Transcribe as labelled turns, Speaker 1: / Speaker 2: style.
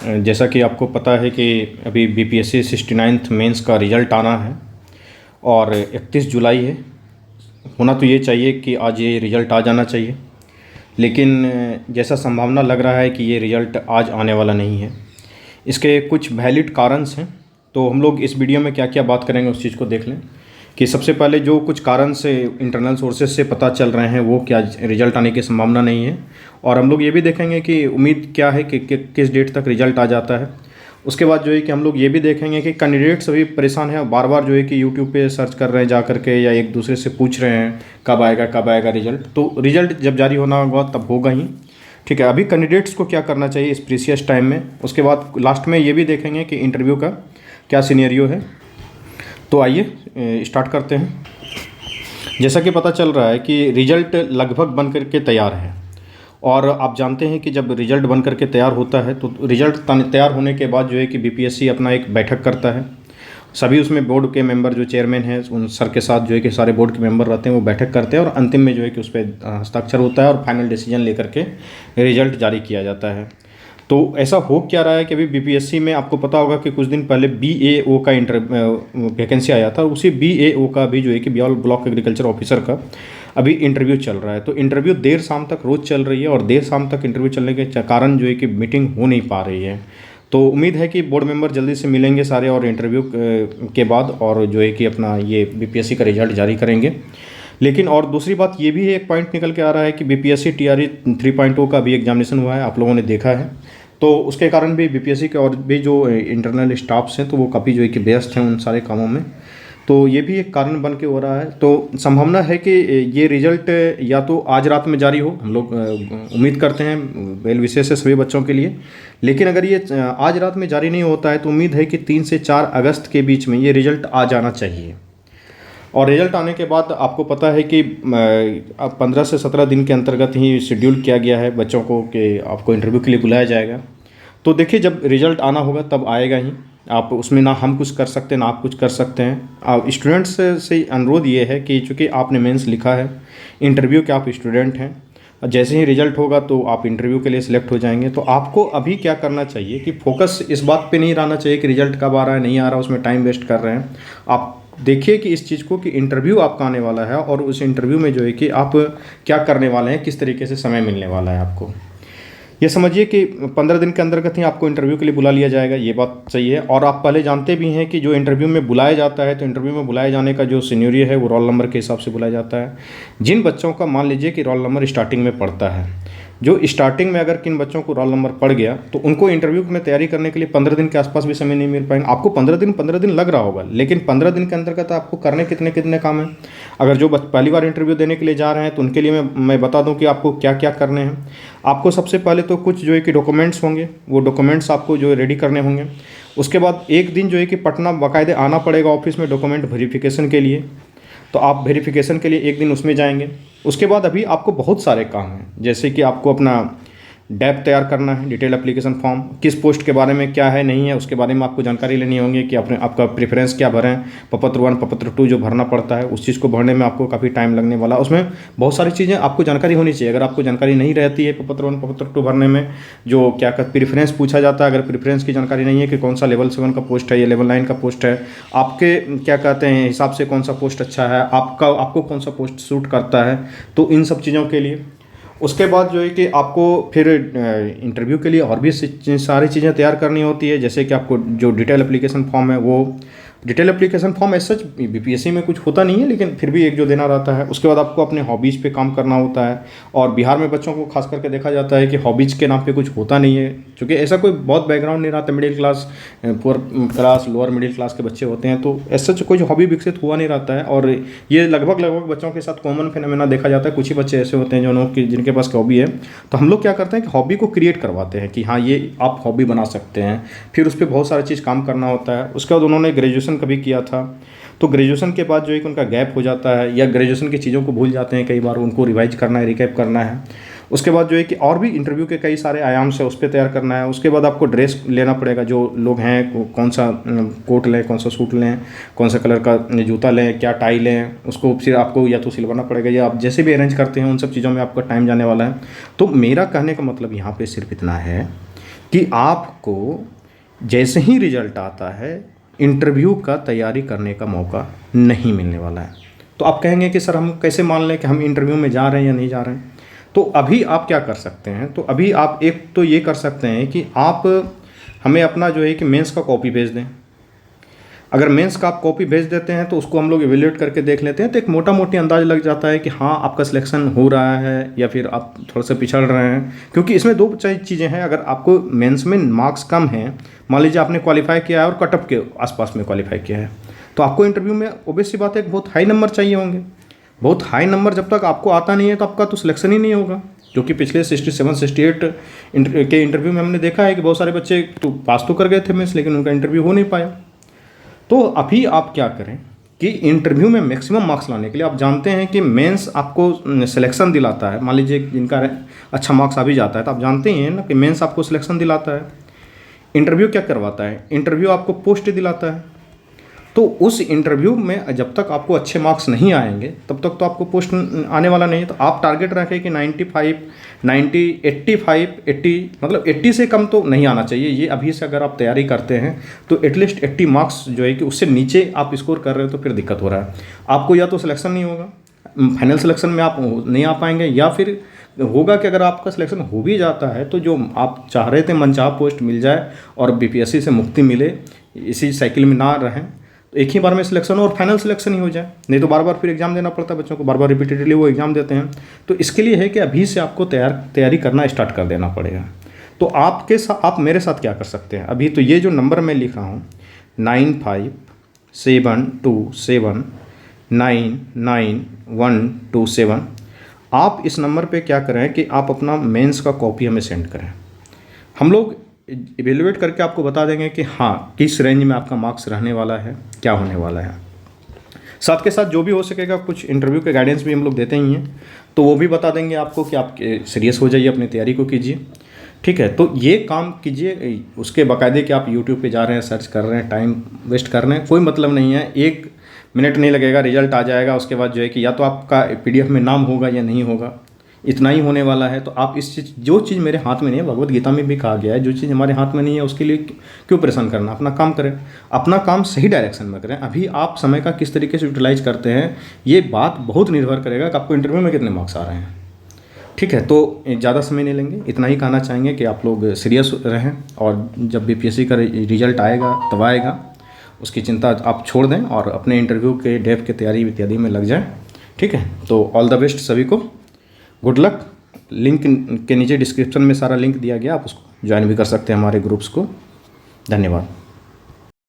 Speaker 1: जैसा कि आपको पता है कि अभी बीपीएससी 69th मेंस का रिज़ल्ट आना है और 31 जुलाई है। होना तो ये चाहिए कि आज ये रिज़ल्ट आ जाना चाहिए, लेकिन जैसा संभावना लग रहा है कि ये रिज़ल्ट आज आने वाला नहीं है। इसके कुछ वैलिड कारणस हैं, तो हम लोग इस वीडियो में क्या क्या बात करेंगे उस चीज़ को देख लें कि सबसे पहले जो कुछ कारण से इंटरनल सोर्सेज से पता चल रहे हैं वो क्या रिज़ल्ट आने की संभावना नहीं है, और हम लोग ये भी देखेंगे कि उम्मीद क्या है कि किस डेट तक रिज़ल्ट आ जाता है। उसके बाद जो है कि हम लोग ये भी देखेंगे कि कैंडिडेट्स अभी परेशान हैं, बार बार जो है कि यूट्यूब पे सर्च कर रहे हैं जा करके, या एक दूसरे से पूछ रहे हैं कब आएगा रिज़ल्ट। तो रिज़ल्ट जब जारी होना होगा तब होगा ही, ठीक है। अभी कैंडिडेट्स को क्या करना चाहिए इस प्रीसियस टाइम में, उसके बाद लास्ट में ये भी देखेंगे कि इंटरव्यू का क्या सिनेरियो है। तो आइए स्टार्ट करते हैं। जैसा कि पता चल रहा है कि रिज़ल्ट लगभग बन करके तैयार है, और आप जानते हैं कि जब रिज़ल्ट बन करके तैयार होता है तो रिज़ल्ट तैयार होने के बाद जो है कि बीपीएससी अपना एक बैठक करता है। सभी उसमें बोर्ड के मेंबर जो चेयरमैन हैं उन सर के साथ जो है कि सारे बोर्ड के मेंबर रहते हैं, वो बैठक करते हैं और अंतिम में जो है कि उस पर हस्ताक्षर होता है और फाइनल डिसीजन लेकर के रिज़ल्ट जारी किया जाता है। तो ऐसा हो क्या रहा है कि अभी बीपीएससी में आपको पता होगा कि कुछ दिन पहले बीएओ का वैकेंसी आया था। उसी बीएओ का भी जो है कि ब्लॉक एग्रीकल्चर ऑफिसर का अभी इंटरव्यू चल रहा है। तो इंटरव्यू देर शाम तक रोज़ चल रही है, और देर शाम तक इंटरव्यू चलने के कारण जो है कि मीटिंग हो नहीं पा रही है। तो उम्मीद है कि बोर्ड मेंबर जल्दी से मिलेंगे सारे, और इंटरव्यू के बाद और जो है कि अपना ये बीपीएससी का रिजल्ट जारी करेंगे। लेकिन और दूसरी बात ये भी एक पॉइंट निकल के आ रहा है कि बीपीएससी टीआरई 3.0 का भी एग्जामिनेशन हुआ है, आप लोगों ने देखा है। तो उसके कारण भी बीपीएससी के और भी जो इंटरनल स्टाफ्स हैं तो वो काफ़ी जो है कि व्यस्त हैं उन सारे कामों में। तो ये भी एक कारण बन के हो रहा है। तो संभावना है कि ये रिज़ल्ट या तो आज रात में जारी हो, हम लोग उम्मीद करते हैं, वेल विशेष है सभी बच्चों के लिए। लेकिन अगर ये आज रात में जारी नहीं होता है तो उम्मीद है कि 3 से 4 अगस्त के बीच में ये रिज़ल्ट आ जाना चाहिए। और रिज़ल्ट आने के बाद आपको पता है कि 15 से 17 दिन के अंतर्गत ही शेड्यूल किया गया है बच्चों को कि आपको इंटरव्यू के लिए बुलाया जाएगा। तो देखिए, जब रिज़ल्ट आना होगा तब आएगा ही। आप उसमें ना हम कुछ कर सकते हैं ना आप कुछ कर सकते हैं। आप स्टूडेंट्स से अनुरोध ये है कि चूँकि आपने मेंस लिखा है, इंटरव्यू के आप स्टूडेंट हैं, जैसे ही रिज़ल्ट होगा तो आप इंटरव्यू के लिए सिलेक्ट हो जाएंगे। तो आपको अभी क्या करना चाहिए कि फोकस इस बात पे नहीं रहना चाहिए कि रिज़ल्ट कब आ रहा है नहीं आ रहा, उसमें टाइम वेस्ट कर रहे हैं। आप देखिए कि इस चीज़ को कि इंटरव्यू आपका आने वाला है, और उस इंटरव्यू में जो है कि आप क्या करने वाले हैं, किस तरीके से समय मिलने वाला है आपको। ये समझिए कि 15 दिन के अंतर्गत ही आपको इंटरव्यू के लिए बुला लिया जाएगा, ये बात सही है। और आप पहले जानते भी हैं कि जो इंटरव्यू में बुलाया जाता है तो इंटरव्यू में बुलाए जाने का जो सिनेरियो है वो रोल नंबर के हिसाब से बुलाया जाता है। जिन बच्चों का मान लीजिए कि रोल नंबर स्टार्टिंग में पड़ता है, जो स्टार्टिंग में अगर किन बच्चों को रोल नंबर पड़ गया तो उनको इंटरव्यू में तैयारी करने के लिए 15 दिन के आसपास भी समय नहीं मिल पाएंगे। आपको 15 दिन लग रहा होगा, लेकिन 15 दिन के अंतर्गत आपको करने कितने काम हैं। अगर जो पहली बार इंटरव्यू देने के लिए जा रहे हैं तो उनके लिए मैं बता दूं कि आपको क्या क्या करने हैं। आपको सबसे पहले तो कुछ जो है कि डॉक्यूमेंट्स होंगे, वो डॉक्यूमेंट्स आपको जो है रेडी करने होंगे। उसके बाद एक दिन जो है कि पटना बाकायदे आना पड़ेगा ऑफिस में डॉक्यूमेंट वेरिफिकेशन के लिए। तो आप वेरिफिकेशन के लिए एक दिन उसमें जाएंगे। उसके बाद अभी आपको बहुत सारे काम हैं, जैसे कि आपको अपना डैप तैयार करना है, डिटेल एप्लीकेशन फॉर्म, किस पोस्ट के बारे में क्या है नहीं है उसके बारे में आपको जानकारी लेनी होगी कि आपका प्रेफरेंस क्या भरें, प्रपत्र 1 प्रपत्र 2 जो भरना पड़ता है उस चीज़ को भरने में आपको काफ़ी टाइम लगने वाला। उसमें बहुत सारी चीज़ें आपको जानकारी होनी चाहिए। अगर आपको जानकारी नहीं रहती है प्रपत्र 1 प्रपत्र 2 भरने में, जो क्या प्रेफरेंस पूछा जाता है, अगर प्रेफरेंस की जानकारी नहीं है कि कौन सा लेवल 7 का पोस्ट है या लेवल 9 का पोस्ट है, आपके क्या कहते हैं हिसाब से कौन सा पोस्ट अच्छा है, आपको कौन सा पोस्ट सूट करता है, तो इन सब चीज़ों के लिए। उसके बाद जो है कि आपको फिर इंटरव्यू के लिए और भी सारी चीज़ें तैयार करनी होती है, जैसे कि आपको जो डिटेल एप्लीकेशन फॉर्म है, वो डिटेल एप्लीकेशन फॉर्म ऐसा बीपीएससी में कुछ होता नहीं है, लेकिन फिर भी एक जो देना रहता है। उसके बाद आपको अपने हॉबीज़ पे काम करना होता है, और बिहार में बच्चों को खास करके देखा जाता है कि हॉबीज़ के नाम पे कुछ होता नहीं है, क्योंकि ऐसा कोई बहुत बैकग्राउंड नहीं रहता। Middle class, poor class, lower middle class के बच्चे होते हैं, तो ऐसा कोई हॉबी विकसित हुआ नहीं रहता है। और ये लगभग बच्चों के साथ कॉमन फिनोमेना देखा जाता है। कुछ ही बच्चे ऐसे होते हैं जिनके पास हॉबी है, तो हम लोग क्या करते हैं कि हॉबी को क्रिएट करवाते हैं कि हाँ ये आप हॉबी बना सकते हैं। फिर उस पर बहुत सारी चीज़ काम करना होता है। उसके बाद उन्होंने ग्रेजुएशन कभी किया था, तो ग्रेजुएशन के बाद जो है कि उनका गैप हो जाता है, या ग्रेजुएशन की चीज़ों को भूल जाते हैं, कई बार उनको रिवाइज करना है, रिकैप करना है। उसके बाद जो है कि और भी इंटरव्यू के कई सारे आयाम से उस पर तैयार करना है। उसके बाद आपको ड्रेस लेना पड़ेगा, जो लोग हैं कौन सा कोट लें, कौन सा सूट लें, कौन सा कलर का जूता लें, क्या टाई लें, उसको फिर आपको या तो सिलवाना पड़ेगा, या आप जैसे भी अरेंज करते हैं उन सब चीज़ों में आपका टाइम जाने वाला है। तो मेरा कहने का मतलब यहाँ पे सिर्फ इतना है कि आपको जैसे ही रिजल्ट आता है इंटरव्यू का तैयारी करने का मौका नहीं मिलने वाला है। तो आप कहेंगे कि सर हम कैसे मान लें कि हम इंटरव्यू में जा रहे हैं या नहीं जा रहे हैं। तो अभी आप क्या कर सकते हैं, तो अभी आप एक तो ये कर सकते हैं कि आप हमें अपना जो है कि मेंस का कॉपी भेज दें। अगर मेंस का आप कॉपी भेज देते हैं तो उसको हम लोग इवेल्यूएट करके देख लेते हैं, तो एक मोटा मोटी अंदाज लग जाता है कि हाँ आपका सिलेक्शन हो रहा है या फिर आप थोड़ा सा पिछड़ रहे हैं। क्योंकि इसमें दो चीज़ें हैं, अगर आपको मेंस में मार्क्स कम हैं, मान लीजिए आपने क्वालिफाई किया है और कटअप के आसपास में क्वालिफाई किया है, तो आपको इंटरव्यू में ऑब्वियस सी बात है बहुत हाई नंबर चाहिए होंगे। बहुत हाई नंबर जब तक आपको आता नहीं है तो आपका तो सिलेक्शन ही नहीं होगा। क्योंकि पिछले 67 68 के इंटरव्यू में हमने देखा है कि बहुत सारे बच्चे तो पास तो कर गए थे मेंस, लेकिन उनका इंटरव्यू हो नहीं पाया। तो अभी आप क्या करें कि इंटरव्यू में मैक्सिमम मार्क्स लाने के लिए, आप जानते हैं कि मेंस आपको सिलेक्शन दिलाता है। मान लीजिए जिनका अच्छा मार्क्स आ भी जाता है तो आप जानते ही हैं ना कि मेंस आपको सिलेक्शन दिलाता है। इंटरव्यू क्या करवाता है, इंटरव्यू आपको पोस्ट दिलाता है। तो उस इंटरव्यू में जब तक आपको अच्छे मार्क्स नहीं आएंगे तब तक तो आपको पोस्ट आने वाला नहीं है। तो आप टारगेट रखें कि 95 90 85 80, मतलब 80 से कम तो नहीं आना चाहिए। ये अभी से अगर आप तैयारी करते हैं तो एटलीस्ट 80 मार्क्स जो है कि उससे नीचे आप स्कोर कर रहे हो तो फिर दिक्कत हो रहा है। आपको या तो सिलेक्शन नहीं होगा, फाइनल सिलेक्शन में आप नहीं आ पाएंगे, या फिर होगा कि अगर आपका सिलेक्शन हो भी जाता है तो जो आप चाह रहे थे मनचाहा पोस्ट मिल जाए और बीपीएससी से मुक्ति मिले, इसी साइकिल में ना रहें, तो एक ही बार में सिलेक्शन और फाइनल सिलेक्शन ही हो जाए। नहीं तो बार बार फिर एग्जाम देना पड़ता है बच्चों को, बार बार रिपीटेडली वो एग्जाम देते हैं। तो इसके लिए है कि अभी से आपको तैयारी करना स्टार्ट कर देना पड़ेगा। तो आप मेरे साथ क्या कर सकते हैं, अभी तो ये जो नंबर मैं लिख रहा हूँ 9572799127, आप इस नंबर पे क्या करें कि आप अपना मेंस का कॉपी हमें सेंड करें। हम लोग इवेलुएट करके आपको बता देंगे कि हाँ किस रेंज में आपका मार्क्स रहने वाला है, क्या होने वाला है। साथ के साथ जो भी हो सकेगा, कुछ इंटरव्यू के गाइडेंस भी हम लोग देते ही हैं, तो वो भी बता देंगे आपको कि आप सीरियस हो जाइए, अपनी तैयारी को कीजिए। ठीक है, तो ये काम कीजिए। उसके बाकायदे कि आप यूट्यूब पे जा रहे हैं, सर्च कर रहे हैं, टाइम वेस्ट कर रहे हैं, कोई मतलब नहीं है। 1 मिनट नहीं लगेगा, रिजल्ट आ जाएगा। उसके बाद जो है कि या तो आपका PDF में नाम होगा या नहीं होगा, इतना ही होने वाला है। तो आप इस चीज़, जो चीज़ मेरे हाथ में नहीं है, भगवत गीता में भी कहा गया है, जो चीज़ हमारे हाथ में नहीं है उसके लिए क्यों परेशान करना। अपना काम करें, अपना काम सही डायरेक्शन में करें। अभी आप समय का किस तरीके से यूटिलाइज करते हैं, ये बात बहुत निर्भर करेगा कि आपको इंटरव्यू में कितने मार्क्स आ रहे हैं। ठीक है, तो ज़्यादा समय नहीं लेंगे, इतना ही कहना चाहेंगे कि आप लोग सीरियस रहें, और जब BPSC का रिजल्ट आएगा तब आएगा, उसकी चिंता आप छोड़ दें और अपने इंटरव्यू के डेफ के तैयारी इत्यादि में लग जाएं। ठीक है, तो ऑल द बेस्ट सभी को, गुड लक। लिंक के नीचे डिस्क्रिप्शन में सारा लिंक दिया गया, आप उसको ज्वाइन भी कर सकते हैं हमारे ग्रुप्स को। धन्यवाद।